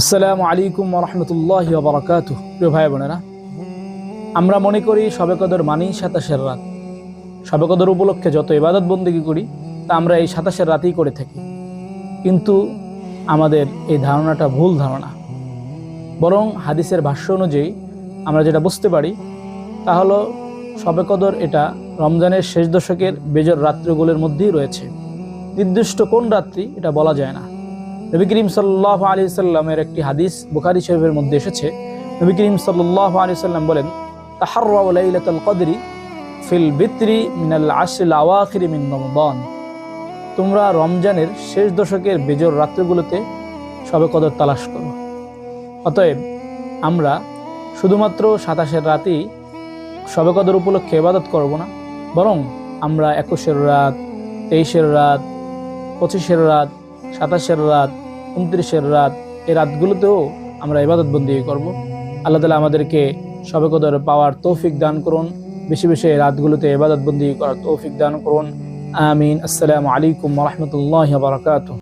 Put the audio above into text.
আসসালামু আলাইকুম ওয়া রাহমাতুল্লাহি ওয়া বারাকাতুহু। প্রিয় ভাই বোনেরা, আমরা মনে করি শবে কদর মানেই 27 রাত। শবে কদর উপলক্ষে যত ইবাদত বন্দেগী করি তা আমরা এই 27 রাতেই করে থাকি, কিন্তু আমাদের এই ধারণাটা ভুল ধারণা। বরং হাদিসের ভাষ্য অনুযায়ী আমরা যেটা বুঝতে পারি তা হলো শবে কদর এটা রমজানের শেষ দশকের বেজর রাত্রিগুলোর মধ্যেই রয়েছে। নির্দিষ্ট কোন রাত্রি এটা বলা যায় না। নবী করিম সাল্লাল্লাহু আলাইহি সাল্লামের একটি হাদিস বুখারী শরীফের মধ্যে এসেছে। নবী করিম সাল্লাল্লাহু আলাইহি সাল্লাম বলেন, তাহাররাউ লাইলাতুল কদরি ফিল বিত্রি মিনাল আশরিল আওয়াখির মিন রমাদান। তোমরা রমজানের শেষ দশকের বেজর রাত্রিগুলোতে শবে কদর তালাশ করো। অতএব আমরা শুধুমাত্র 27 রাতেই শবে কদর উপলক্ষে ইবাদত করব না, বরং আমরা 21 রাত, 23 রাত, 25 রাত, 27 রাত, 29 রাত, এই রাতগুলোতেও আমরা ইবাদত বন্দেগী করব। আল্লাহ তাআলা আমাদেরকে শবে কদর পাওয়ার তৌফিক দান করুন, বেশি বেশি এই রাতগুলোতে ইবাদত বন্দেগী করার তৌফিক দান করুন। আমিন। আসসালামু আলাইকুম ওয়া রাহমাতুল্লাহি ওয়া বারাকাতুহু।